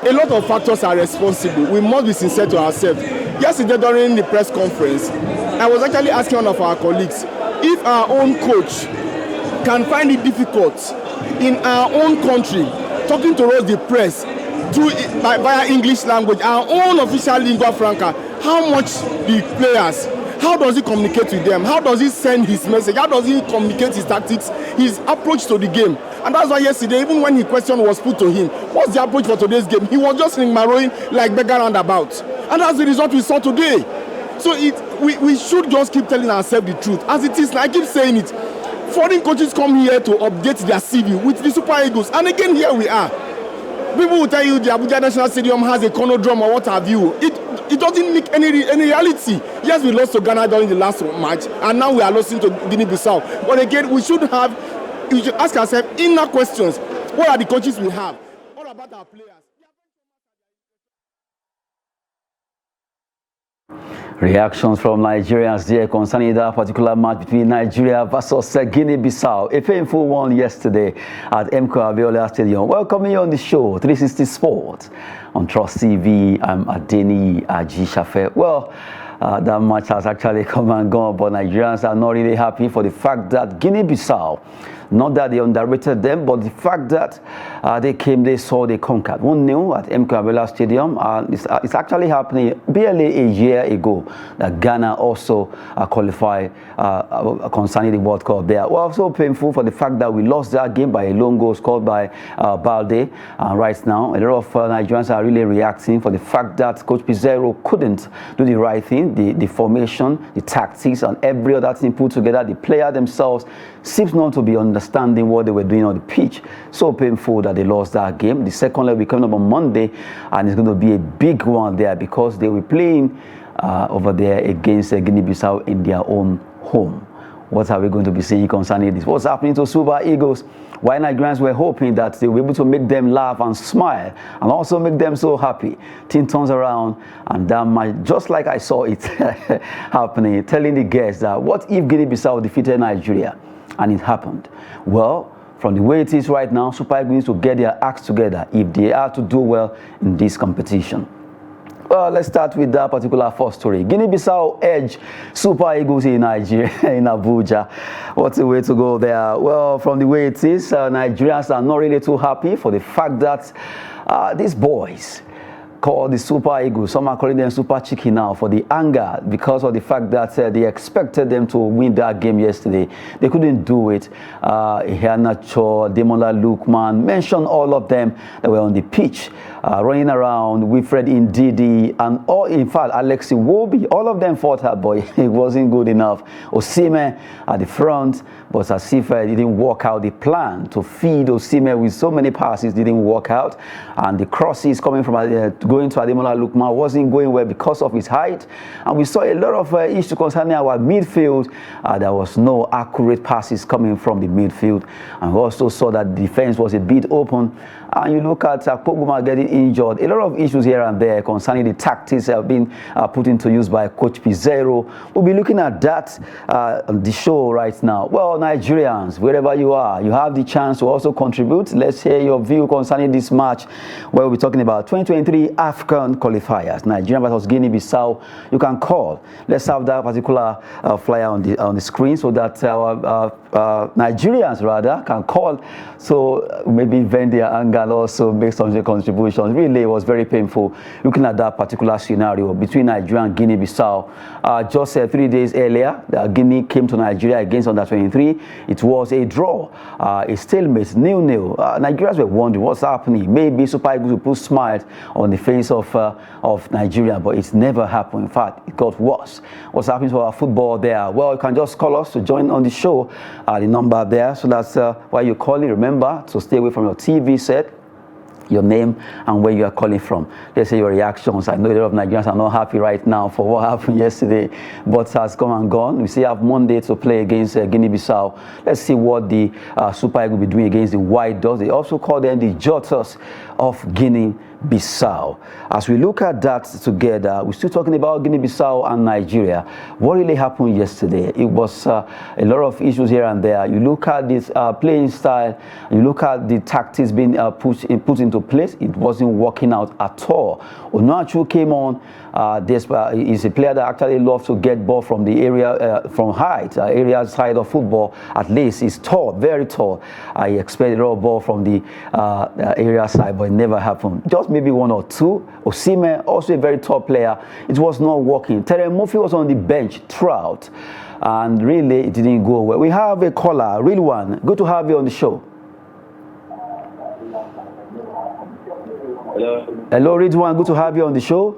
a lot of factors are responsible. We must be sincere to ourselves. Yesterday during the press conference, I was actually asking one of our colleagues if our own coach can find it difficult in our own country talking to us, the press, via English language, our own official lingua franca, how much the players, how does he communicate with them? How does he send his message? How does he communicate his tactics, his approach to the game? And that's why yesterday, even when the question was put to him, what's the approach for today's game? He was just ring-marrowing like beggar roundabout. And that's the result we saw today. So we should just keep telling ourselves the truth. As it is, I keep saying it, foreign coaches come here to update their CV with the Super Eagles. And again, here we are. People will tell you the Abuja National Stadium has a conodrome or what have you. It doesn't make any reality. Yes, we lost to Ghana during the last match, and now we are losing to Guinea-Bissau. But again, we should ask ourselves inner questions. What are the coaches we have? What about our players? Reactions from Nigerians there concerning that particular match between Nigeria versus Guinea-Bissau. A painful one yesterday at MK Abiola Stadium. Welcome you on the show, 360 Sports on Trust TV. I'm Adeni Ajishafe. Well, that match has actually come and gone, but Nigerians are not really happy for the fact that Guinea-Bissau, not that they underrated them, but the fact that they saw, they conquered 1-0 at MK Abiola Stadium. It's actually happening barely a year ago that Ghana also qualified concerning the World Cup there. Well, so painful for the fact that we lost that game by a lone goal scored by Balde. Right now, a lot of Nigerians are really reacting for the fact that Coach Pizarro couldn't do the right thing, the formation, the tactics, and every other thing put together. The player themselves seems not to be understanding what they were doing on the pitch. So painful that they lost that game. The second leg will be coming up on Monday, and it's going to be a big one there because they were playing over there against Guinea-Bissau in their own home. What are we going to be seeing concerning this? What's happening to Super Eagles? Why Nigerians were hoping that they were able to make them laugh and smile and also make them so happy. Thing turns around, and that might, just like I saw it happening, telling the guests that what if Guinea-Bissau defeated Nigeria? And it happened. Well, from the way it is right now, Super Eagles need to get their acts together if they are to do well in this competition. Well, let's start with that particular first story. Guinea-Bissau edge Super Eagles in Nigeria, in Abuja. What's the way to go there? Well, from the way it is, Nigerians are not really too happy for the fact that these boys called the Super Eagles, some are calling them Super Chicken now, for the anger because of the fact that they expected them to win that game yesterday. They couldn't do it. Iheanacho, Demola Lookman, mentioned all of them that were on the pitch, running around, Wilfred Ndidi, and all, in fact, Alexi Wobi, all of them fought hard, but it wasn't good enough. Osimhen at the front, but as if it didn't work out. The plan to feed Osimhen with so many passes didn't work out, and the crosses coming from going to Ademola Lookman wasn't going well because of his height. And we saw a lot of issues concerning our midfield. There was no accurate passes coming from the midfield, and we also saw that the defense was a bit open. And you look at Poguma getting injured. A lot of issues here and there concerning the tactics that have been put into use by Coach Pizarro. We'll be looking at that on the show right now. Well, Nigerians, wherever you are, you have the chance to also contribute. Let's hear your view concerning this match where we'll be talking about 2023 African qualifiers, Nigeria versus Guinea-Bissau. You can call. Let's have that particular flyer on the screen so that our Nigerians rather can call, so maybe vent their anger and also make some contributions. Really, it was very painful looking at that particular scenario between Nigeria and Guinea-Bissau. Just 3 days earlier, Guinea came to Nigeria against under-23. It was a draw, a stalemate, 0-0. Nigerians were wondering what's happening. Maybe Super Eagles will put smiles on the face of Nigeria, but it's never happened. In fact, it got worse. What's happening to our football there? Well, you can just call us to join on the show. The number there, so that's why you're calling. Remember to stay away from your TV set, your name, and where you are calling from. Let's say your reactions. I know a lot of Nigerians are not happy right now for what happened yesterday, but has come and gone. We still have Monday to play against Guinea-Bissau. Let's see what the Super Eagles will be doing against the White Dogs. They also call them the Jotters of Guinea-Bissau. Bissau. As we look at that together, we're still talking about Guinea-Bissau and Nigeria. What really happened yesterday? It was a lot of issues here and there. You look at this playing style, you look at the tactics being put into place, it wasn't working out at all. Onuachu came on. He's a player that actually loves to get ball from the area, from height, area side of football. At least he's tall, very tall. I expected a lot of ball from the area side, but it never happened. Just maybe one or two. Osimhen, also a very tall player. It was not working. Terry Murphy was on the bench throughout, and really it didn't go well. We have a caller, real one. Good to have you on the show. Hello. Hello, Ridwan. Good to have you on the show.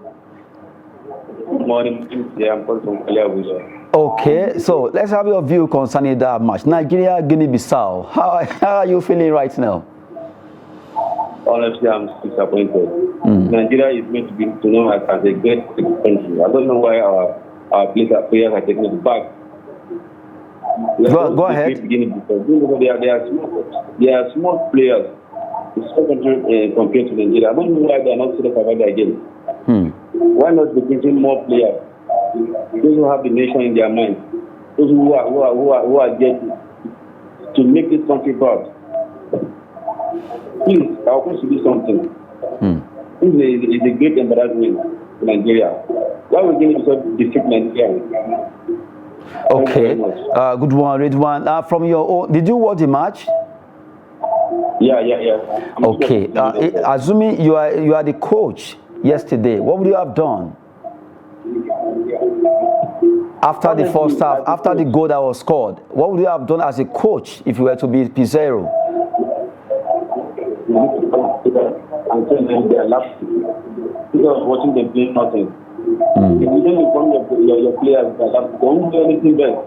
Good morning. Yeah, I'm calling from Abuja. Okay, so let's have your view concerning that match. Nigeria, Guinea-Bissau. How are you feeling right now? Honestly, I'm disappointed. Nigeria is meant to be known as a great country. I don't know why our players are taking it back. Go ahead. They are small players. It's so compared to Nigeria. I don't know why they are not set up again. Why not be getting more players? Those who have the nation in their mind, those who are there to make this country proud. Please, I want to do something. This is a great embarrassment to Nigeria. Why are we going to defeat Nigeria? Okay, good one, Ridwan. From your own, did you watch the match? Yeah. Okay, assuming you are the coach yesterday, what would you have done after the first half, after the goal that was scored? What would you have done as a coach if you were to be Pizarro? I'm telling them they are laughing. Because watching them play nothing. If you don't inform your players, they won't do anything better.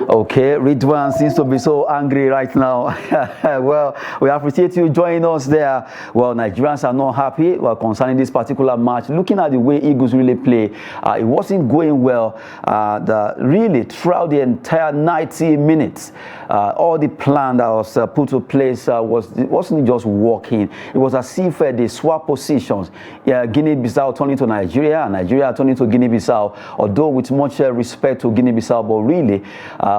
Okay, Ridwan seems to be so angry right now. Well, we appreciate you joining us there. Well, Nigerians are not happy concerning this particular match. Looking at the way Eagles really play, it wasn't going well. Really, throughout the entire 90 minutes, all the plan that was put to place wasn't just working. It was as if they swap positions. Guinea-Bissau turning to Nigeria, and Nigeria turning to Guinea-Bissau, although with much respect to Guinea-Bissau, but really,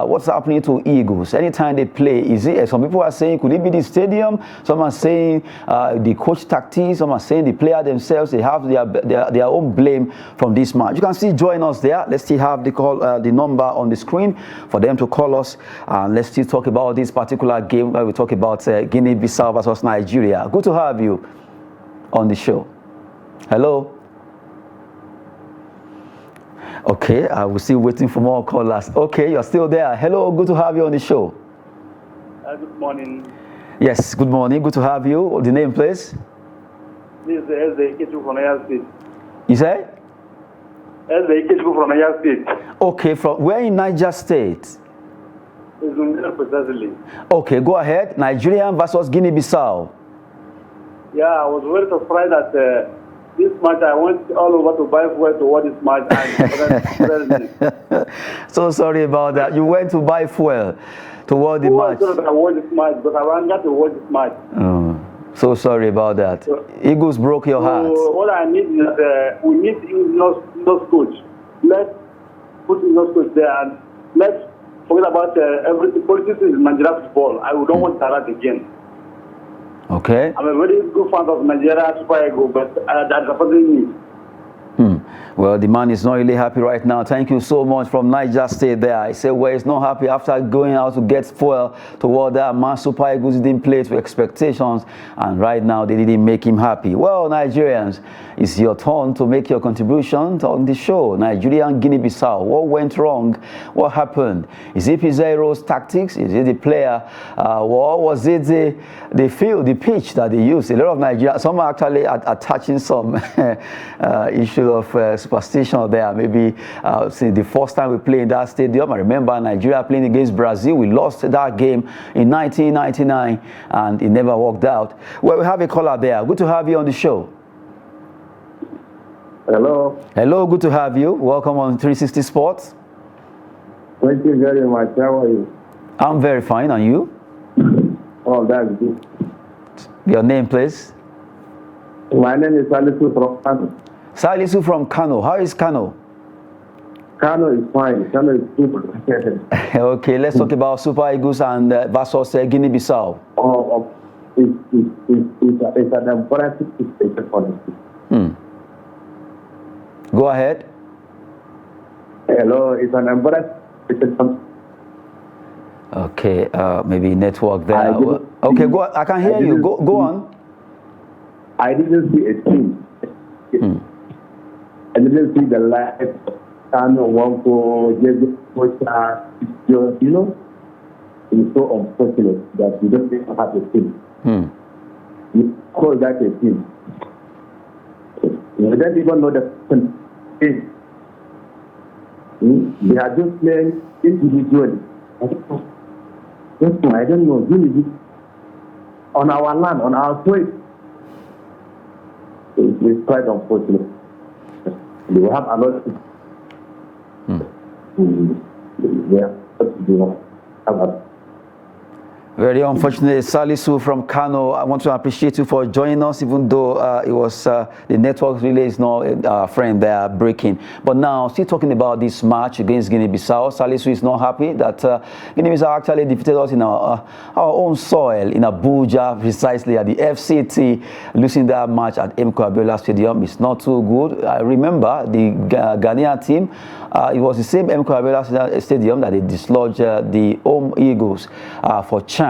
what's happening to Eagles? Anytime they play, is it? Some people are saying, could it be the stadium? Some are saying the coach tactics. Some are saying the player themselves. They have their own blame from this match. You can still join us there. Let's still have the number on the screen for them to call us, and let's still talk about this particular game where we talk about Guinea-Bissau versus Nigeria. Good to have you on the show. Hello. Okay, we're still waiting for more callers. Okay, you're still there. Hello, good to have you on the show. Good morning. Yes, good morning. Good to have you. The name, please? This is Ezra Ikechu from Niger State. You say? Ezra Ikechu from Niger State. Okay, from where in Niger State? Precisely. Okay, go ahead. Nigeria versus Guinea-Bissau. Yeah, I was very surprised that this match, I went all over to buy fuel to watch this match. So sorry about that. You went to buy fuel to watch the match. I watched this match, but I ran to watch this match. Oh, so sorry about that. Eagles broke your heart. What I need is we need those coach. Let's put those coach there and let's forget about everything. Politics is Nigeria football. I don't want that again. Okay. I'm a very good fan of Nigeria Super Eagles, but that's supporting me. Well, the man is not really happy right now. Thank you so much from Niger State there. He said, well, he's not happy after going out to get fuel toward that man. Super Eagles didn't play to expectations, and right now they didn't make him happy. Well, Nigerians, it's your turn to make your contribution on the show. Nigeria and Guinea-Bissau. What went wrong? What happened? Is it Pizarro's tactics? Is it the player? Or was it the field, the pitch that they used? A lot of Nigerians, some are actually attaching some issue of superstition there. Maybe since the first time we played in that stadium, I remember Nigeria playing against Brazil. We lost that game in 1999 and it never worked out. Well, we have a caller there. Good to have you on the show. Hello. Hello, good to have you. Welcome on 360 Sports. Thank you very much. How are you? I'm very fine. And you? Oh, that's good. Your name, please? My name is Salisu from Kano. Salisu from Kano. How is Kano? Kano is fine. Kano is good. Okay, let's talk about Super Eagles and versus Guinea-Bissau. It's an embarrassing situation for them. Go ahead. Hello, it's an embarrassing situation. Okay, maybe network there. Okay, go. I can hear you. Go on. I didn't see a team. I didn't see the light. Kano, Wanko, you know, it's so unfortunate that we don't even have a team. You call that a team. We don't even know the team. They are just playing individually. I don't know. Really, on our land, on our place, it's quite unfortunate. We have a lot of Very unfortunate. Salisu from Kano, I want to appreciate you for joining us, even though it was the network relay is not our friend, they are breaking. But now, still talking about this match against Guinea-Bissau, Salisu is not happy that Guinea-Bissau actually defeated us in our own soil in Abuja, precisely at the FCT. Losing that match at MKO Abiola Stadium is not too good. I remember the Ghanaian team, it was the same MKO Abiola Stadium that they dislodged the home Eagles for Chan.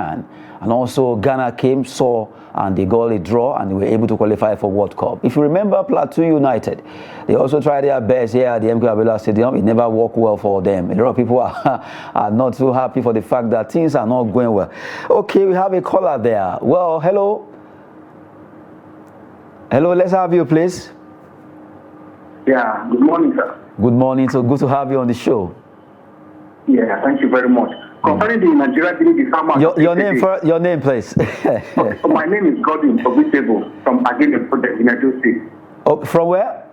And also Ghana came, saw, and they got a draw and they were able to qualify for World Cup. If you remember Plateau United, they also tried their best here at the MKO Abiola Stadium. It never worked well for them. A lot of people are not too happy for the fact that things are not going well. Okay, we have a caller there. Well, hello. Hello, let's have you, please. Yeah, good morning, sir. Good morning. So good to have you on the show. Yeah, thank you very much. Concerning the Nigeria Guinea-Bissau match. Your name, please. My name is Godwin Obitebo from Agene Bode in Edo State. Oh, from where?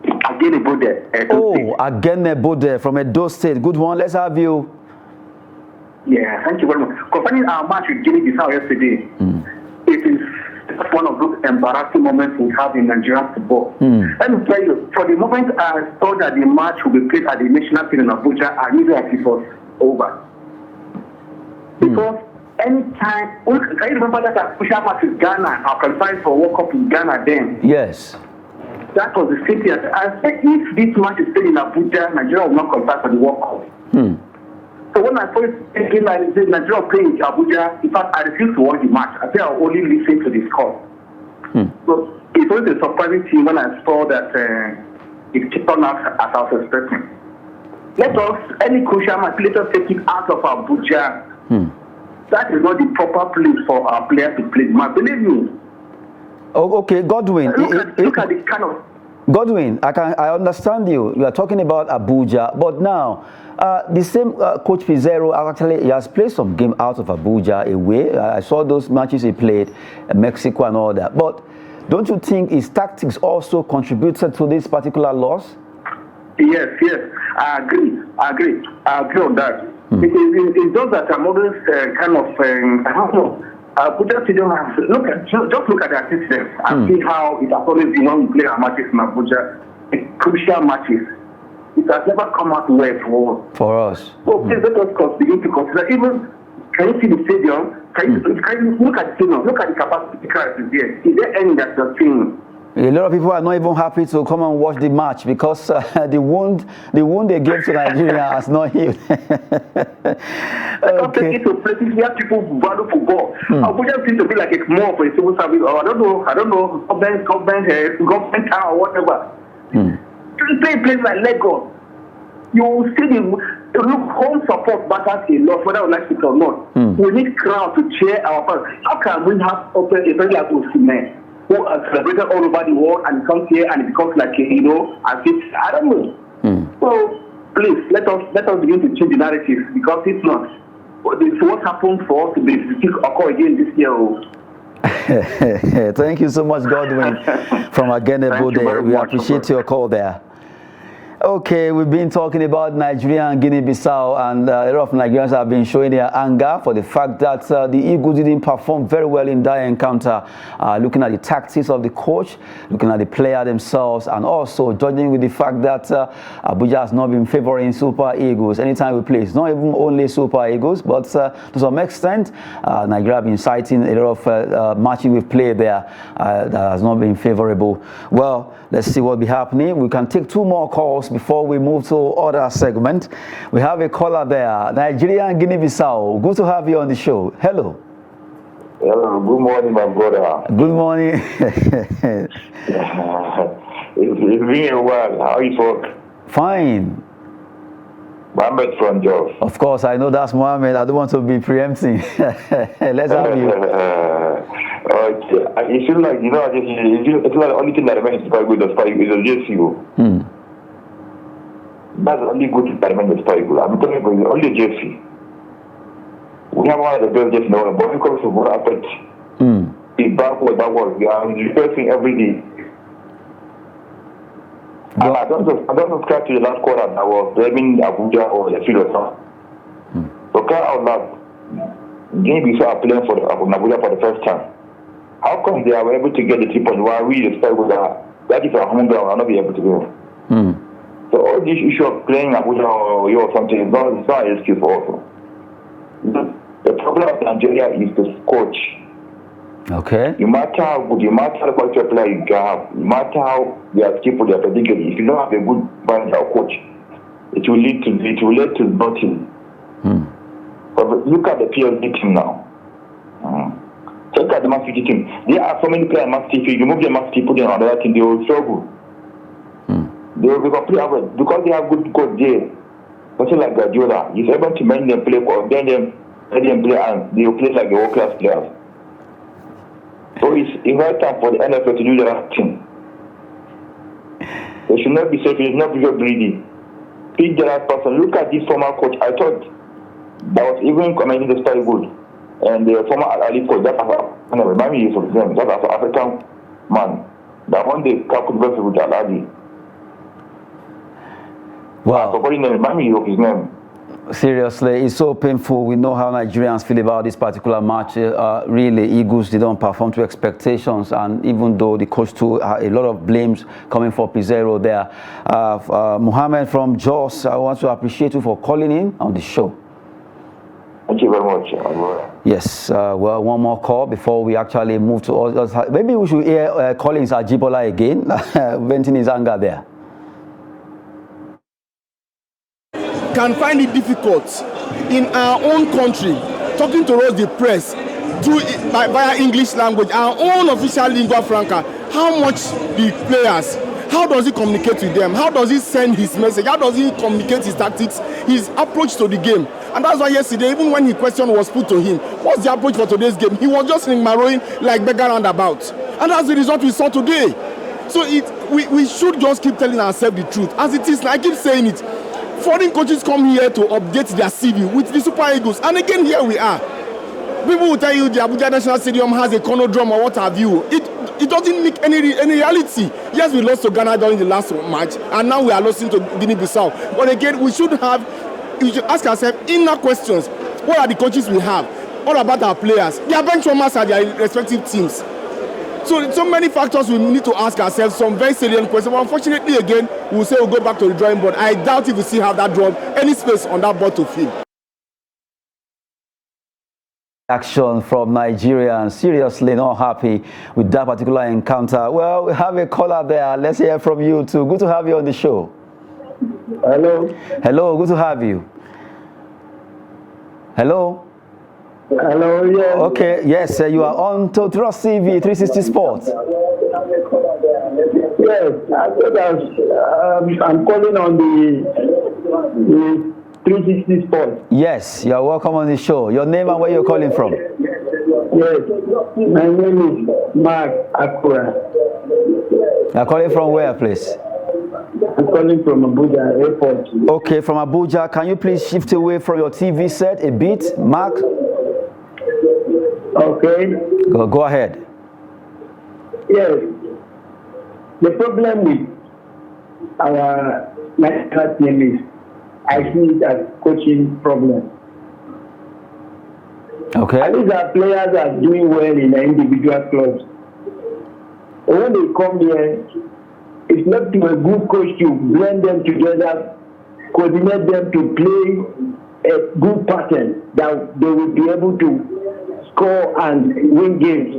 Agene Bode, Edo State. Oh, Agene Bode from Edo State. Good one. Let's have you. Yeah, thank you very much. Concerning our match with Guinea-Bissau yesterday, it is one of those embarrassing moments we have in Nigerian football. Let me tell you, for the moment I thought that the match will be played at the national field in Abuja, I knew that it was over. Because anytime, can you remember that our crucial match with Ghana, our qualifying for World Cup in Ghana then? Yes. That was the city. I said if this match is played in Abuja, Nigeria will not qualify for the World Cup. So when I first came and said Nigeria playing in Abuja, in fact I refused to watch the match. I said I'll only listen to the score. So it was a surprising thing when I saw that it turned out as I was expecting. Let us, any crucial match, let us take it out of Abuja. That is not the proper place for our players to play. Believe me. Oh, okay, Godwin. Look at the kind of... Godwin, I understand you. You are talking about Abuja, but now the same coach Pizarro actually he has played some game out of Abuja away. I saw those matches he played, Mexico and all that. But don't you think his tactics also contributed to this particular loss? Yes, I agree on that. It does that I'm always kind of, I don't know. Abuja Stadium has, just look at their system and see how it has always been when we play our matches in Abuja, crucial matches. It has never come out well for us. So please let us begin to consider, even, can you see the stadium? Can you look at the stadium? Look at the capacity crisis there. Is there any that you're seeing? A lot of people are not even happy to come and watch the match because the wound they gave to Nigeria has not healed. Okay. To places where people value football. Abuja seems to be like it's more of a civil service, or I don't know, government town or whatever. Play a place like Lagos, you will see the home support matters a lot, whether we like it or not. We need crowd to cheer our fans. How can we have a place like Osimhen, who are celebrated all over the world and comes here and it becomes like as if I don't know. So please let us begin to change the narrative, because it's not. It's what happened for us to occur again this year. Thank you so much, Godwin from Agene Bode. We appreciate your call there. Okay, we've been talking about Nigeria and Guinea-Bissau, and a lot of Nigerians have been showing their anger for the fact that the Eagles didn't perform very well in that encounter, looking at the tactics of the coach, looking at the player themselves, and also judging with the fact that Abuja has not been favoring Super Eagles anytime we play. It's not even only Super Eagles, but to some extent, Nigeria have been citing a lot of matches we've played there that has not been favorable. Well, let's see what will be happening. We can take 2 more calls before we move to other segment. We have a caller there, Nigeria and Guinea-Bissau. Good to have you on the show. Hello. Hello, good morning, my brother. Good morning. It's been a while. How are you folk? Fine. Mohammed from Jos. Of course, I know that's Mohammed. I don't want to be preempting. Let's have you. Okay. It feels like, it's like the only thing that remains is quite good is the JC. That's the only good thing that remains is quite good. I'm telling you, only JC. We have one of the best JC in the world, but when it comes to what happened, it's backward. We are reversing every day. And I don't subscribe to the last quarter that was blaming Abuja or the field or something. So cry out loud. Guinea-Bissau are playing for Abuja for the first time. How come they are able to get the 3 points while we expect that is our home ground will not be able to go? So all this issue of playing Abuja or something is not an excuse for us. The problem of Nigeria is the coach. Okay. No matter how good, no matter how quality of player you have, no matter how they are skillful, they are pedigree, if you don't have a good manager or coach, it will lead to nothing. But look at the PSG team now. Check out the Man City team. There are so many players in Man City. If you remove the Man City, put them on another team, they will struggle. They will be completely average because they have good coach there. Something like Guardiola, he's able to make them play or let them play, and they will play like the world-class players. So it's right time for the NFL to do the right thing. They should not be selfish, not be greedy. Pick the right person. Look at this former coach. I thought that was even commending the story good. And the former Ali coach, that's remind me of them. That's an African man. That one day calculated with Aladi. Wow. So remind me of his name. Seriously, it's so painful. We know how Nigerians feel about this particular match. Really, Eagles didn't perform to expectations, and even though the coach took a lot of blames coming for Pizarro there. Mohammed from Jos, I want to appreciate you for calling in on the show. Thank you very much. Yes, well, one more call before we actually move to others. Maybe we should hear Collins Ajibola again, venting his anger there. Can find it difficult in our own country talking to us the press through via English language, our own official lingua franca. How much the players, how does he communicate with them? How does he send his message? How does he communicate his tactics, his approach to the game? And that's why yesterday, even when his question was put to him, what's the approach for today's game? He was just marrowing like beggar roundabout. And that's the result we saw today. So we should just keep telling ourselves the truth. As it is, I keep saying it. Foreign coaches come here to update their CV with the Super Eagles, and again here we are. People will tell you the Abuja National Stadium has a conodrome or what have you. It doesn't make any reality. Yes, we lost to Ghana during the last match, and now we are losing to Guinea-Bissau. But again, we should ask ourselves inner questions. What are the coaches we have? All about our players. Their benchwarmers are their respective teams. So many factors we need to ask ourselves, some very salient questions. But unfortunately, again, we'll say we'll go back to the drawing board. I doubt if we still have that drop, any space on that board to fill. Action from Nigerians, seriously not happy with that particular encounter. Well, we have a caller there. Let's hear from you too. Good to have you on the show. Hello. Hello, good to have you. Hello. Hello, yes. Okay, yes, you are on to Trust TV 360 Sports. Yes, I'm calling on the 360 Sports. Yes, you are welcome on the show. Your name and where you're calling from? Yes, my name is Mark Akura. You're calling from where, please? I'm calling from Abuja Airport. Okay, from Abuja. Can you please shift away from your TV set a bit, Mark? Okay. Go ahead. Yes. The problem with our national team is, I see it as coaching problem. Okay. At least our players are doing well in their individual clubs. And when they come here, it's not to a good coach to blend them together, coordinate them to play a good pattern that they will be able to score and win games.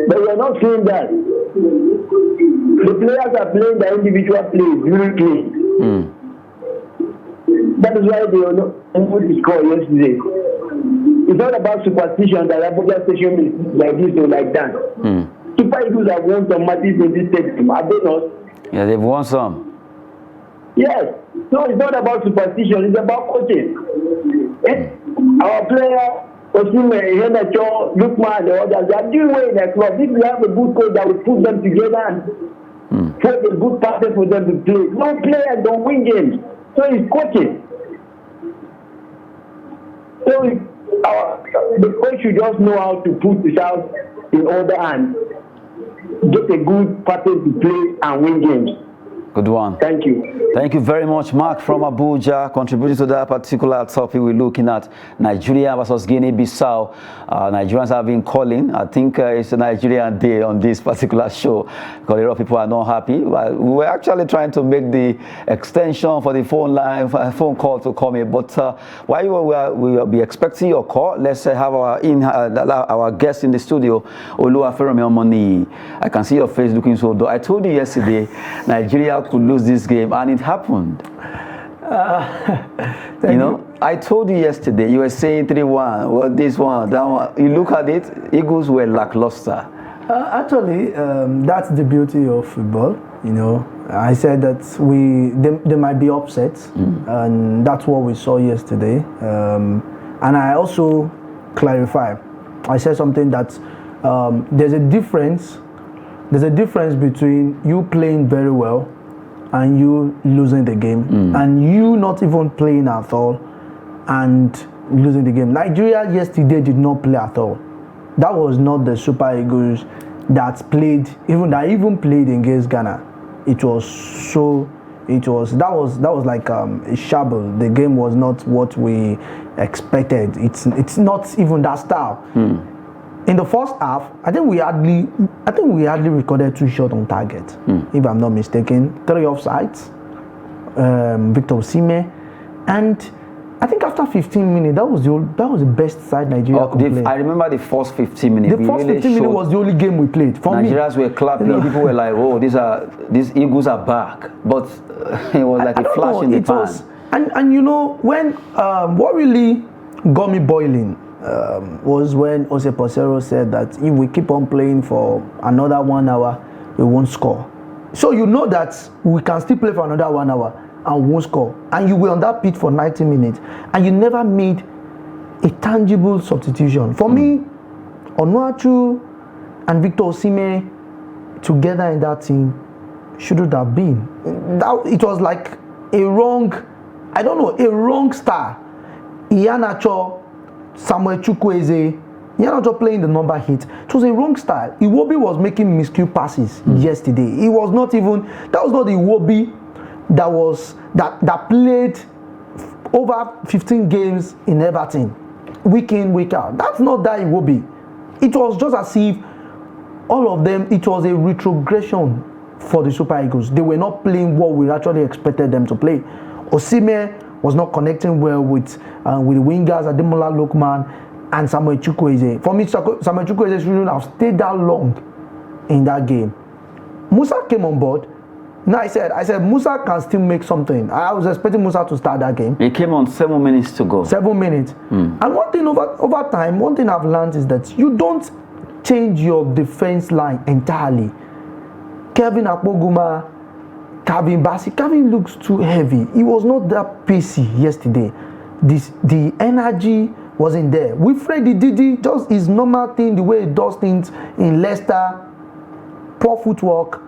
But we're not seeing that. The players are playing their individual plays brilliantly. That is why they are not able to score yesterday. It's not about superstition that Abuja Station is like this or like that. Super Eagles have won some matches in this stadium, have they not? Yeah, they've won some. Yes. So it's not about superstition, it's about coaching. Our player, Osimhen, Iheanacho, Lookman, the others, they are doing well in their club. If we have a good coach that will put them together and force a good pattern for them to play. No players don't win games. So it's coaching. So the coach should just know how to put his house in order and get a good pattern to play and win games. Good one. Thank you. Thank you very much, Mark from Abuja, contributing to that particular topic. We're looking at Nigeria versus Guinea-Bissau. Nigerians have been calling. I think it's a Nigerian day on this particular show because a lot of people are not happy. We were actually trying to make the extension for the phone call to come in. But while we will be expecting your call, let's have our guest in the studio, Oluwafemi Omoni. I can see your face looking so dull. I told you yesterday, Nigeria could lose this game, and it happened. I told you yesterday, you were saying 3-1, well, this one, that one. You look at it, Eagles were lackluster. Actually, that's the beauty of football. I said that they might be upset, and that's what we saw yesterday. And I also clarify. I said something that there's a difference. There's a difference between you playing very well and you losing the game, and you not even playing at all and losing the game. Nigeria yesterday did not play at all. That was not the Super Eagles that even played against Ghana. That was like a shambles. The game was not what we expected. It's not even that style. In the first half, I think we hardly recorded 2 shots on target, if I'm not mistaken. 3 offsides, Victor Osimhen, and I think after 15 minutes, that was the best side Nigeria could play. I remember the first 15 minutes. The first 15 minutes was the only game we played. For Nigerians were clapping. People were like, "Oh, these Eagles are back!" But it was like a flash in the pan. And when what really got me boiling was when Ose Posero said that if we keep on playing for another 1 hour, we won't score. So you know that we can still play for another 1 hour and won't score. And you were on that pitch for 90 minutes and you never made a tangible substitution. For me, Onuachu and Victor Osimhen together in that team shouldn't have been. It was like a wrong star. Iheanacho, Samuel Chukwueze, Iheanacho playing the number 8. It was a wrong style. Iwobi was making miscue passes yesterday. That was not the Iwobi that played over 15 games in Everton, week in, week out. That's not that Iwobi. It was just as if all of them, it was a retrogression for the Super Eagles. They were not playing what we actually expected them to play. Osimhen was not connecting well with the wingers, Ademola Lookman and Samuel Chukwueze. For me, Samuel Chukwueze shouldn't have stayed that long in that game. Musa came on board. Now I said Musa can still make something. I was expecting Musa to start that game. He came on 7 minutes to go. 7 minutes. And one thing over time, one thing I've learned is that you don't change your defense line entirely. Kevin Akpoguma, Calvin Bassey. Calvin looks too heavy. He was not that pacey yesterday. The energy wasn't there. Wilfred Didi, just his normal thing, the way he does things in Leicester, poor footwork,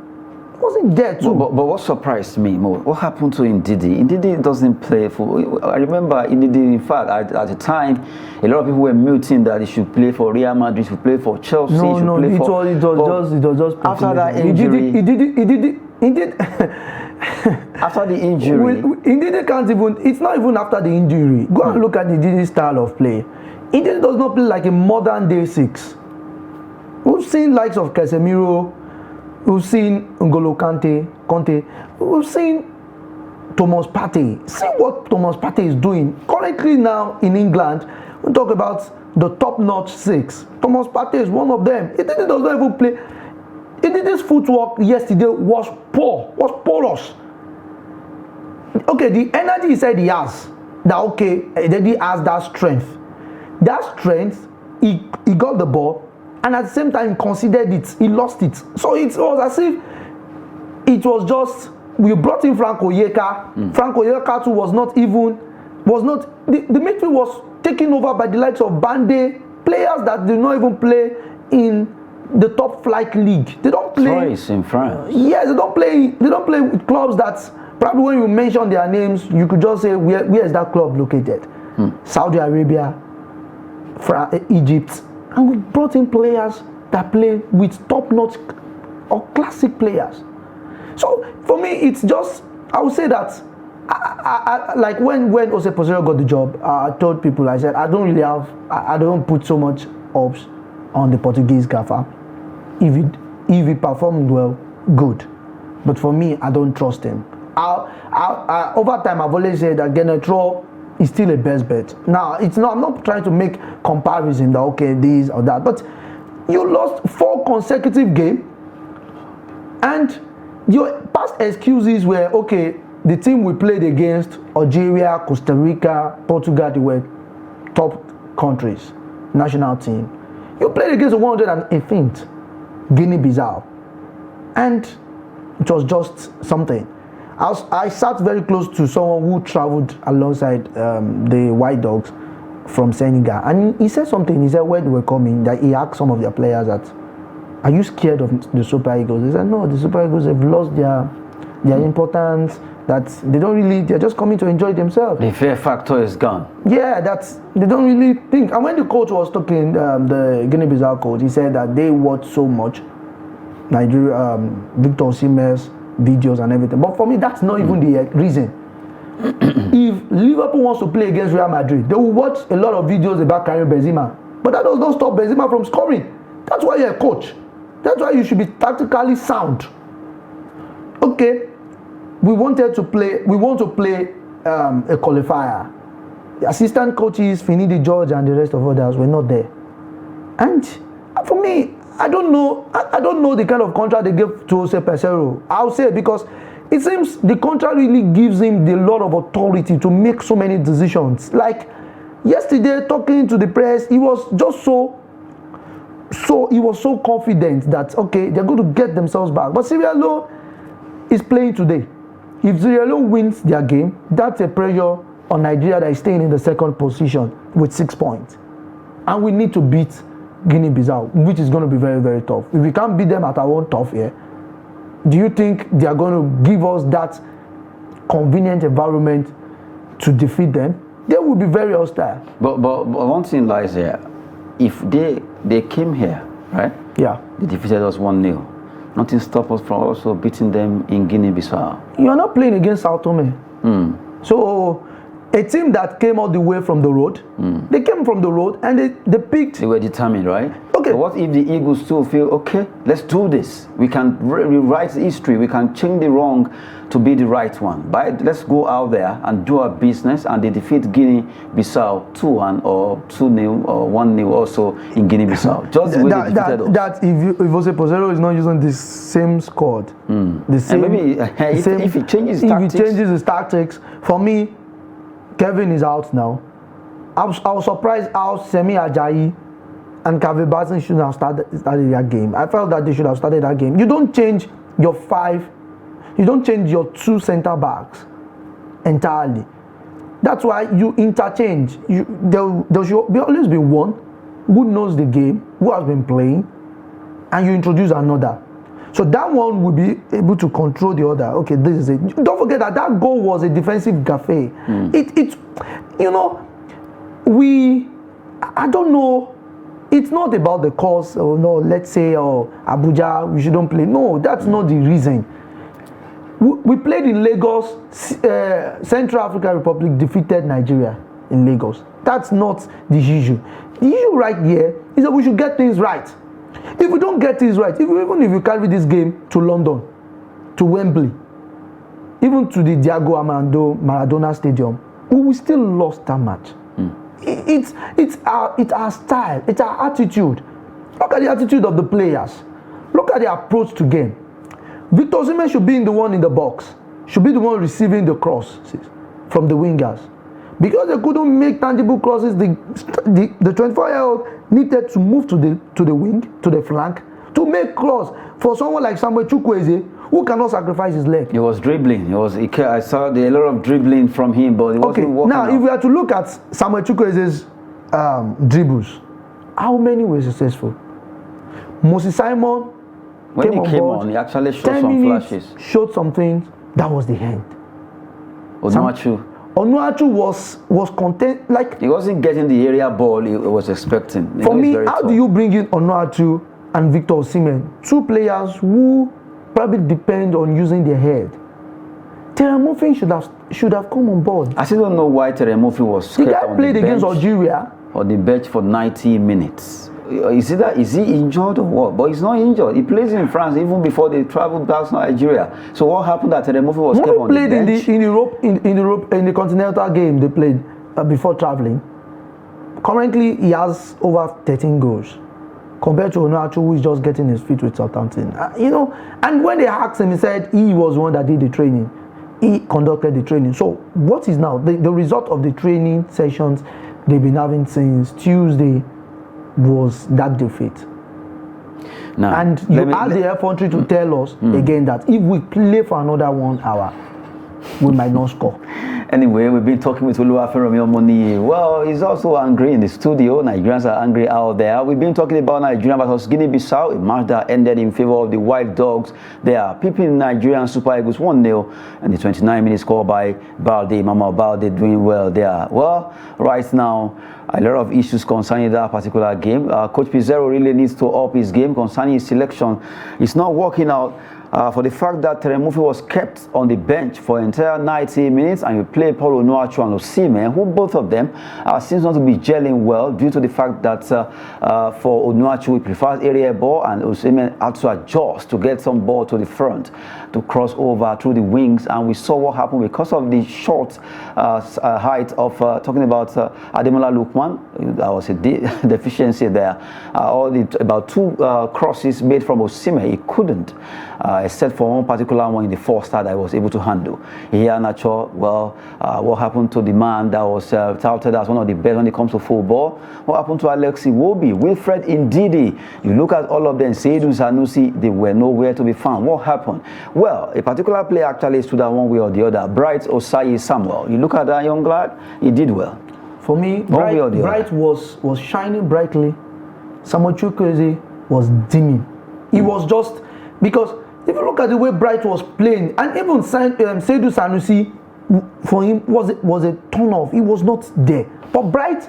wasn't there too. But what surprised me more, what happened to Ndidi? Ndidi doesn't play for. I remember Ndidi, in fact, at the time, a lot of people were muting that he should play for Real Madrid, he should play for Chelsea. It was just after that injury. Indeed. After the injury. Indeed, they can't even. It's not even after the injury. Go and look at the style of play. Indeed does not play like a modern day 6. We've seen likes of Casemiro. We've seen N'Golo Kante. We've seen Thomas Partey. See what Thomas Partey is doing currently now in England. We talk about the top-notch 6. Thomas Partey is one of them. He does not even play. His footwork yesterday was poor, was porous. Okay, the energy he said he has. That okay, that he has that strength. That strength, he got the ball, and at the same time considered it. He lost it. So it was as if it was just. We brought in Frank Onyeka. Frank Onyeka too was not. The midfield was taken over by the likes of Bande, players that do not even play in the top flight league. They don't play. Troyes in France. Yes, they don't play. They don't play with clubs that probably when you mention their names, you could just say where is that club located? Saudi Arabia, Egypt, and we brought in players that play with top-notch or classic players. So for me, it's just, I would say that I like when Jose Peseiro got the job, I told people, I said I don't put so much hopes on the Portuguese gaffer. If he performed well, good. But for me, I don't trust him. Over time, I've always said that Genetro is still a best bet. Now, it's not. I'm not trying to make comparison that okay, this or that. But you lost 4 consecutive games, and your past excuses were okay. The team we played against, Algeria, Costa Rica, Portugal, they were top countries, national team. You played against 118th Guinea-Bissau, and it was just something. I sat very close to someone who traveled alongside the White Dogs from Senegal, and he said something. He said when they were coming, that he asked some of their players that, "Are you scared of the Super Eagles?" They said, "No, the Super Eagles have lost their importance. That they don't really. They're just coming to enjoy themselves. The fear factor is gone." Yeah, they don't really think. And when the coach was talking, the Guinea-Bissau coach, he said that they watch so much Nigeria, Victor Osimhen's videos and everything. But for me, that's not even the reason. If Liverpool wants to play against Real Madrid, they will watch a lot of videos about Karim Benzema. But that does not stop Benzema from scoring. That's why you're a coach. That's why you should be tactically sound. Okay. We want to play a qualifier. The assistant coaches, Finidi George and the rest of others were not there. And for me, I don't know the kind of contract they gave to Jose Peseiro. I'll say because it seems the contract really gives him a lot of authority to make so many decisions. Like yesterday, talking to the press, he was just he was so confident that okay, they're going to get themselves back. But Sierra Leone is playing today. If Sierra Leone wins their game, that's a pressure on Nigeria that is staying in the second position with 6 points. And we need to beat Guinea-Bissau, which is going to be very, very tough. If we can't beat them at our own tough here, do you think they are going to give us that convenient environment to defeat them? They will be very hostile. But one thing lies here. If they came here, right? Yeah. They defeated us 1-0. Nothing stopped us from also beating them in Guinea-Bissau. You are not playing against Sao Tome. So a team that came all the way from the road, they came from the road and they picked. They were determined, right? Okay. So what if the Eagles still feel, okay, let's do this. We can rewrite history. We can change the wrong to be the right one. Let's go out there and do our business, and they defeat Guinea-Bissau 2-1 or 2-0 or 1-0 also in Guinea-Bissau. Just the way they defeated us. That if Jose Peseiro is not using the same squad, the same, and maybe if he changes his tactics, for me, Kevin is out now. I was surprised how Semi Ajayi and Kaveh Bassey should have started their game. I felt that they should have started that game. You don't change your 5. You don't change your 2 center backs entirely. That's why you interchange. There should always be one who knows the game, who has been playing, and you introduce another. So that one will be able to control the other. Okay, this is it. Don't forget that goal was a defensive gaffe. I don't know. It's not about the cause. Or no, let's say Abuja, we shouldn't play. No, that's not the reason. We played in Lagos. Central African Republic defeated Nigeria in Lagos. That's not the issue. The issue right here is that we should get things right. If we don't get things right, even if you carry this game to London, to Wembley, even to the Diego Armando Maradona Stadium, we will still lost that match. It's our style, it's our attitude. Look at the attitude of the players. Look at the approach to game. Victor Osimhen should be the one in the box, should be the one receiving the crosses from the wingers. Because they couldn't make tangible crosses, the 24-year-old needed to move to the wing, to the flank, to make cross for someone like Samuel Chukwueze, who cannot sacrifice his leg. He was dribbling. I saw a lot of dribbling from him, but it wasn't working. Now, if we are to look at Samuel Chukwueze's dribbles, how many were successful? Moses Simon, when he came on, he actually showed some flashes. Showed some things. That was the end. Onuachu was content, like he wasn't getting the area ball he was expecting. For me, how do you bring in Onuachu and Victor Osimhen, two players who probably depend on using their head? Terry Murphy should have come on board. I still don't know why Terry Murphy was kept on the bench. The guy played against Algeria on the bench for 90 minutes. Is he injured or what? But he's not injured. He plays in France even before they traveled back to Nigeria. So what happened that Terry Murphy was kept on the bench? He played in Europe in the continental game they played before traveling. Currently, he has over 13 goals compared to Onuachu, who is just getting his feet with Southampton. And when they asked him, he said he was one that did the training. He conducted the training. So what is now the result of the training sessions they've been having since Tuesday? Was that defeat. Now, and you had the effrontery to tell us again that if we play for another 1 hour, we might not score. Anyway, we've been talking with Oluwafemi Omoniyi. Well, he's also angry in the studio. Nigerians are angry out there. We've been talking about Nigeria versus Guinea-Bissau, a match that ended in favor of the White Dogs. They are pipping Nigerian Super Eagles 1-0, and the 29-minute score by Balde, Mama Balde, doing well there. Well, right now, a lot of issues concerning that particular game. Coach Pizarro really needs to up his game concerning his selection. It's not working out. For the fact that Terry Murphy was kept on the bench for entire 90 minutes, and you play Paul Onuachu and Osimhen, who both of them seems not to be gelling well due to the fact that for Onuachu he prefers area ball and Osimhen had to adjust to get some ball to the front to cross over through the wings, and we saw what happened because of the short height of talking about Ademola Lookman. That was a deficiency there. About two crosses made from Osimhen, he couldn't. Except for one particular one in the first start I was able to handle. Here, Nacho, well, what happened to the man that was touted as one of the best when it comes to football? What happened to Alexi Wobi, Wilfred Ndidi? You look at all of them, Seydou Sanusi, they were nowhere to be found. What happened? Well, a particular player actually stood out one way or the other. Bright Osayi Samuel. You look at that young lad, he did well. For me, Bright was shining brightly. Samuel Chukwueze was dimming. He was just, because if you look at the way Bright was playing, and even Seydou Sanusi, for him was a turn off. He was not there. But Bright,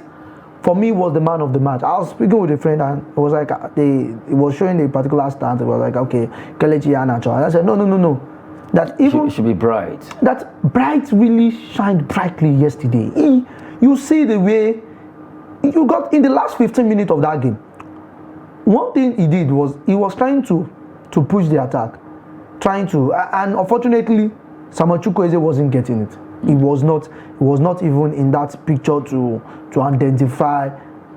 for me, was the man of the match. I was speaking with a friend, and it was like he was showing a particular stance. It was like, okay, Kelechi Iheanacho. And I said, no. That even should be Bright. That Bright really shined brightly yesterday. You see the way you got in the last 15 minutes of that game. One thing he did was he was trying to push the attack. And unfortunately, Samuel Chukwueze wasn't getting it. He was not even in that picture to identify.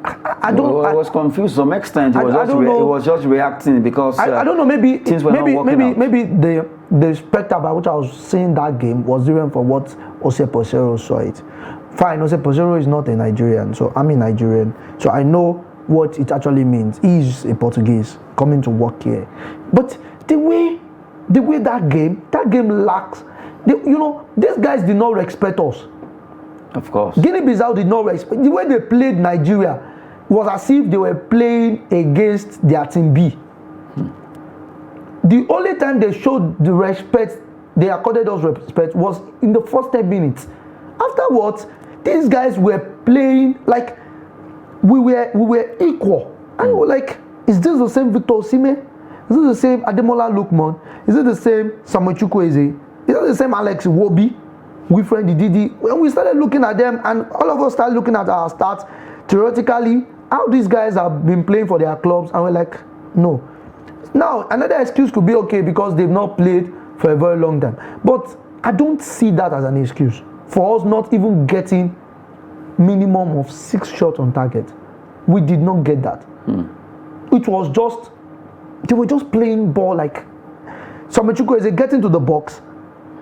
I was confused to some extent. He was just reacting because I don't know. Maybe things were not working out. Maybe the spectacle by which I was seeing that game was different from what Ose Posero saw it. Fine, Ose Posero is not a Nigerian, so I'm a Nigerian, so I know what it actually means. He's a Portuguese coming to work here, but the way that game lacks. These guys did not respect us. Of course. Guinea-Bissau did not respect. The way they played Nigeria was as if they were playing against their team B. The only time they showed the respect, they accorded us respect, was in the first 10 minutes. Afterwards, these guys were playing like we were equal. And we were like, is this the same Victor Osimhen? Is it the same Ademola Lookman? Is it the same Samuel Chukwueze? It's not the same Alex Iwobi, Wilfred Ndidi. When we started looking at them, and all of us started looking at our stats, theoretically, how these guys have been playing for their clubs, and we're like, no. Now, another excuse could be okay because they've not played for a very long time. But I don't see that as an excuse for us not even getting minimum of 6 shots on target. We did not get that. It was just, they were just playing ball like Samuel Chukwueze getting to the box.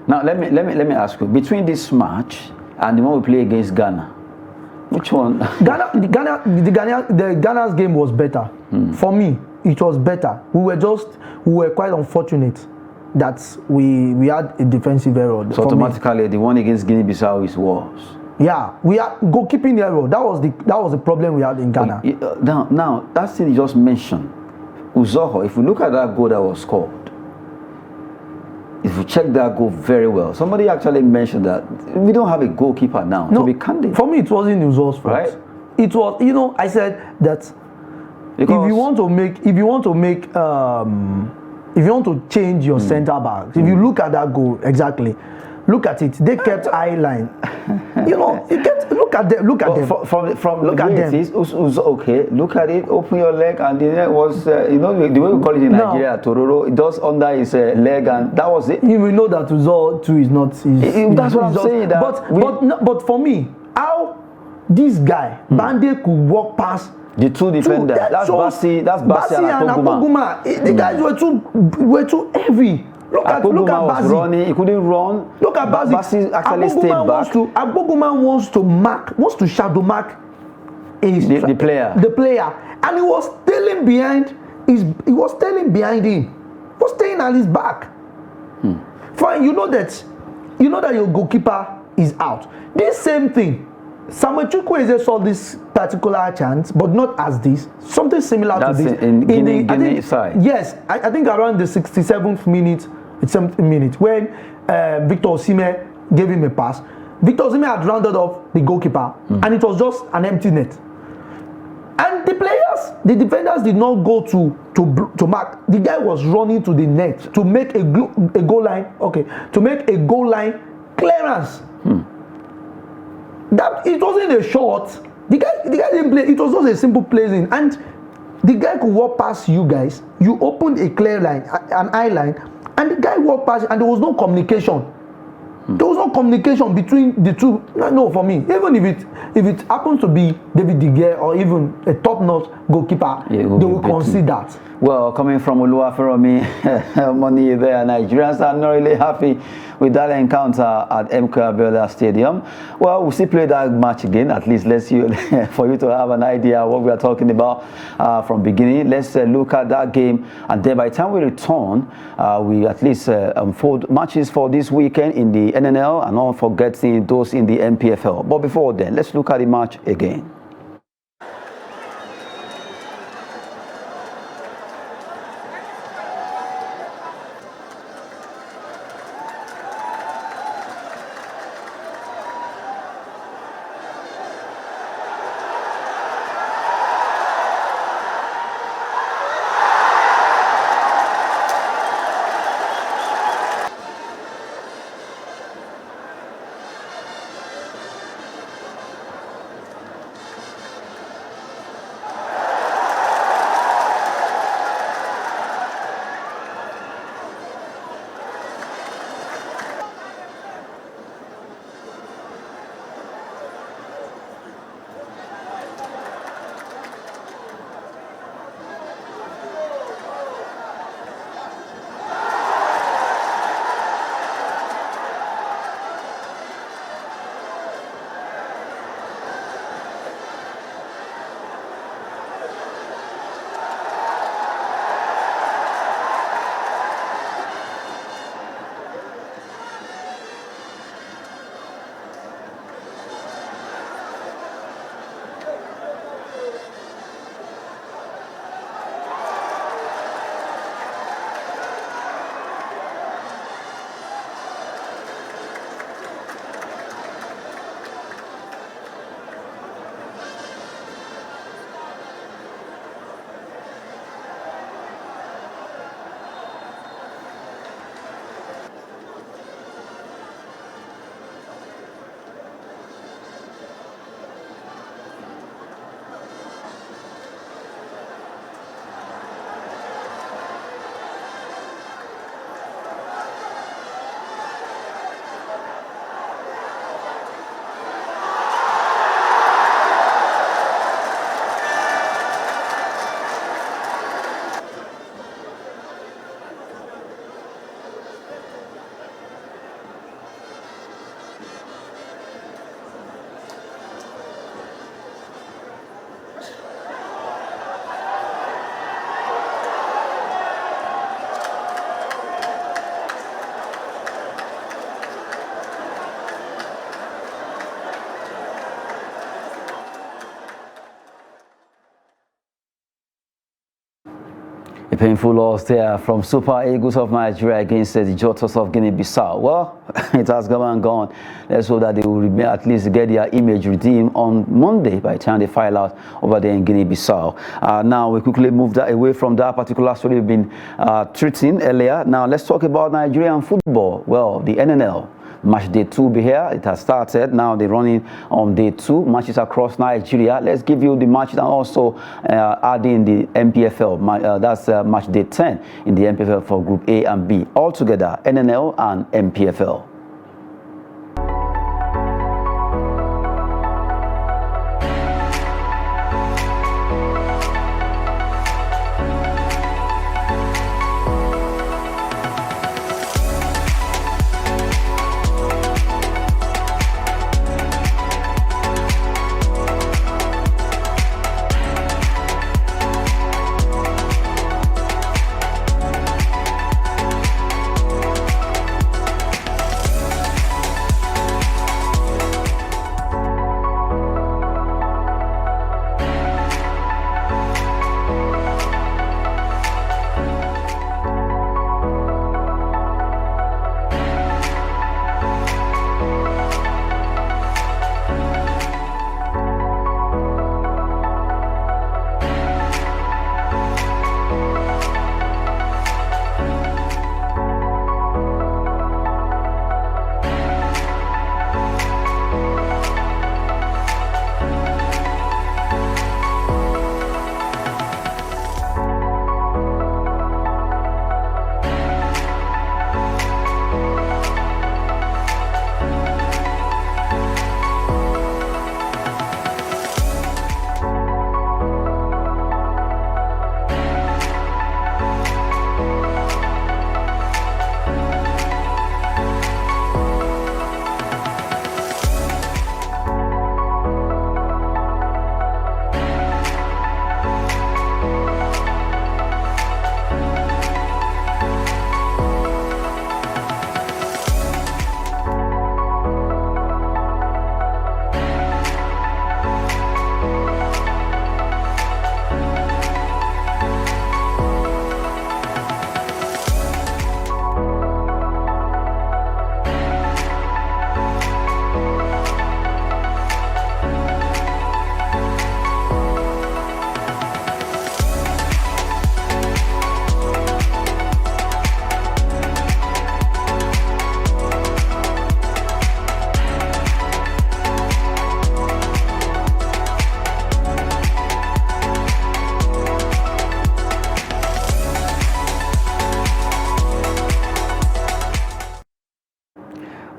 Now let me ask you, between this match and the one we play against Ghana, which one? Ghana's game was better. For me, it was better. We were quite unfortunate that we had a defensive error. So automatically, the one against Guinea-Bissau is worse. Yeah, we had goalkeeping error. That was the problem we had in Ghana. Now that thing you just mentioned, Uzoho. If we look at that goal that was scored, if we check that goal very well, somebody actually mentioned that we don't have a goalkeeper now. No, to be candid, for me it wasn't Uzoho's fault. right? It was, I said that Because if you want to change your center backs, if you look at that goal exactly, look at it. They kept eye line. Look at them. Look at them. From look the at way them. it is, okay, look at it, open your leg, and then it was, the way we call it in Nigeria, Tororo, it does under his leg, and that was it. You will know that Uzoho too is not. That's what I'm saying. But for me, how this guy Bande could walk past the two defenders, that's Bassi and Akpoguma. The guys were too heavy. Look at was running, he couldn't run. Look at Bassi actually stayed back. Agboguma wants to shadow mark the player. The player, and he was staying behind him. He was staying at his back. Fine, you know that your goalkeeper is out. This same thing. Samuel Chukwueze saw this particular chance, but not as this. Something similar to this. In Guinea side. Yes, I think around the 67th minute, when Victor Osimhen gave him a pass. Victor Osimhen had rounded off the goalkeeper, and it was just an empty net. And the defenders did not go to mark. The guy was running to the net to make a goal line. Okay, to make a goal line clearance. That it wasn't a shot. The guy didn't play. It was just a simple placing, and the guy could walk past you guys. You opened a clear line, an eye line, and the guy walked past, and there was no communication. There was no communication between the two. No, for me, even if it happens to be David De Gea or even a top-notch goalkeeper, they will concede that. Well, coming from Oluwaferomi, money there, Nigerians are not really happy with that encounter at MK Abiola Stadium. Well, we'll still play that match again. At least let's see for you to have an idea what we are talking about from beginning. Let's look at that game, and then by the time we return, we at least unfold matches for this weekend in the NNL, and not forgetting those in the NPFL. But before then, let's look at the match again. painful loss there from Super Eagles of Nigeria against the Jotos of Guinea-Bissau. Well, it has gone and gone. Let's hope that they will at least get their image redeemed on Monday by the time they file out over there in Guinea-Bissau. Now, we quickly moved away from that particular story we've been treating earlier. Now, let's talk about Nigerian football. Well, the NNL. Match day 2 will be here. It has started. Now they're running on day 2. Matches across Nigeria. Let's give you the matches and also add in the MPFL. That's match day 10 in the MPFL for Group A and B. All together, NNL and MPFL.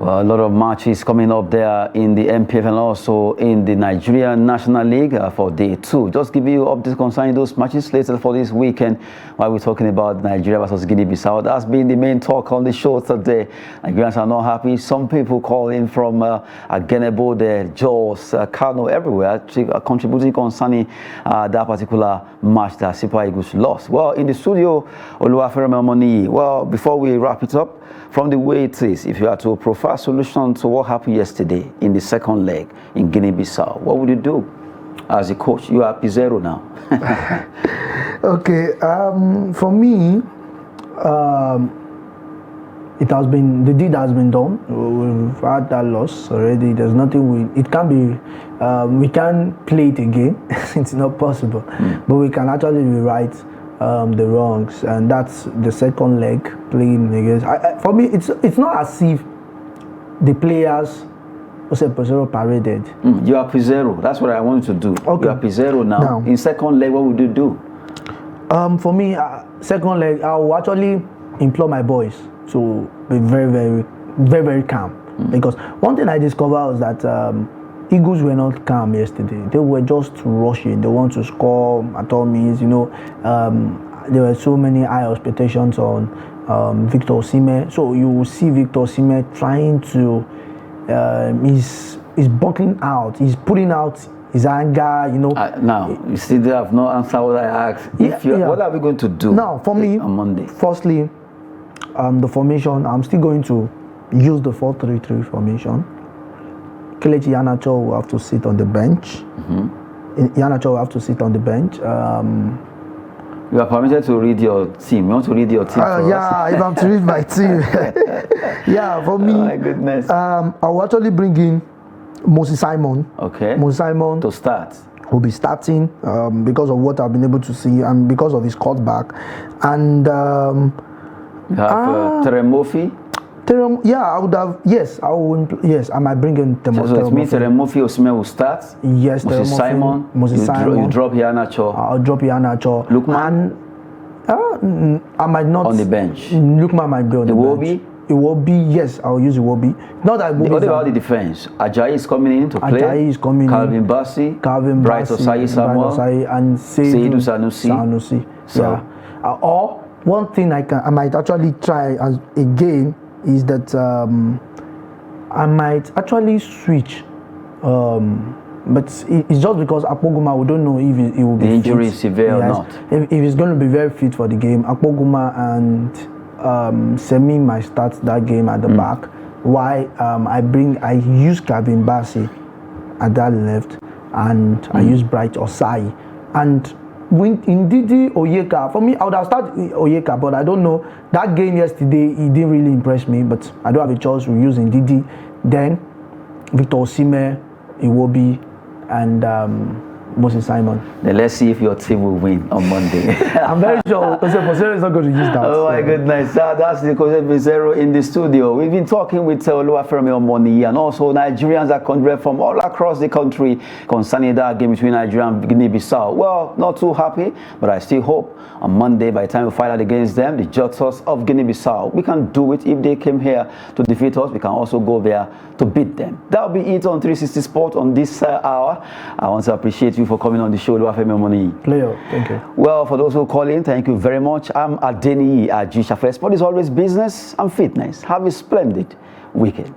A lot of matches coming up there in the MPF and also in the Nigerian National League for day 2. Just give you updates concerning those matches later for this weekend while we're talking about Nigeria versus Guinea-Bissau. That's been the main talk on the show today. Nigerians are not happy. Some people calling from Agenebo, the Jos, Kano, everywhere, contributing concerning that particular match that Super Eagles lost. Well, in the studio, Oluwafere Memoni. Well, before we wrap it up, from the way it is, if you are to provide solution to what happened yesterday in the second leg in Guinea-Bissau, what would you do as a coach? You are Pizarro now. Okay, for me, the deed has been done. We've had that loss already. There's nothing it can't be. We can't play it again. It's not possible. But we can actually rewrite the wrongs, and that's the second leg playing against. For me, it's not as if the players Pizarro paraded. You are Pizarro. That's what I want you to do. Okay. You are Pizarro now. In second leg, what would you do? For me, second leg, I will actually implore my boys to be very, very, very, very calm. Because one thing I discovered was that Eagles were not calm yesterday. They were just rushing. They want to score at all means. You know, there were so many high expectations on Victor Osimhen. So you will see Victor Osimhen trying to, he's bottling out. He's putting out his anger. You know. Now you still have no answer what I asked. What are we going to do? Now for me, on Monday. Firstly, the formation. I'm still going to use the 4-3-3 formation. Kelechi Iheanacho will have to sit on the bench. Iheanacho will have to sit on the bench. You are permitted to read your team. You want to read your team for us? Yeah, if I'm to read my team. Yeah, for me, Oh my goodness. I will actually bring in Moses Simon. Okay. Moses Simon To start. will be starting because of what I've been able to see and because of his cutback. And You have Terem Murphy. yeah, I would have. Yes, I might bring in So it means Terem Murphy Osimhen will start. Yes, Moses Terem Murphy, Simon. Moses you Simon. you drop Iheanacho. I'll drop Iheanacho. Lookman? And I might not On the bench. Lookman might be on the Iwobi? bench. Iwobi, yes, I'll use Iwobi. Not that Iwobi. What about the defense? Ajayi is coming in to play. Ajayi is coming Calvin in. Bassi. Calvin Bright Bassey, Osayi Samuel. Bright Osayi, and Seydou Sanusi. So- yeah. Or one thing I might actually try as again is that I might actually switch. But it's just because Akpoguma, we don't know if it will be The injury fit. is severe or not. If he's going to be very fit for the game, Akpoguma and Semi might start that game at the back. Why I use Calvin Bassey at that left, and I use Bright Osayi. And when Ndidi Oyeka, for me, I would have started Oyeka, but I don't know. That game yesterday, he didn't really impress me, but I don't have a choice to use Ndidi. Then Victor Osimhen, Iwobi, and Moses Simon. Then let's see if your team will win on Monday. I'm very sure Jose Posero is not going to use that. Oh my goodness, that's the Jose Posero in the studio. We've been talking with Oluwafemi Omoni and also Nigerians that come from all across the country concerning that game between Nigeria and Guinea-Bissau. Well, not too happy, but I still hope on Monday, by the time we fight out against them, the Jotos of Guinea-Bissau, we can do it. If they came here to defeat us, we can also go there to beat them. That'll be it on 360 Sport on this hour. I want to appreciate you for coming on the show, Oluwafemi Omoni. Player, thank you. Well, for those who call in, thank you very much. I'm Adeniyi Ajishafe. Sport is always business and fitness. Have a splendid weekend.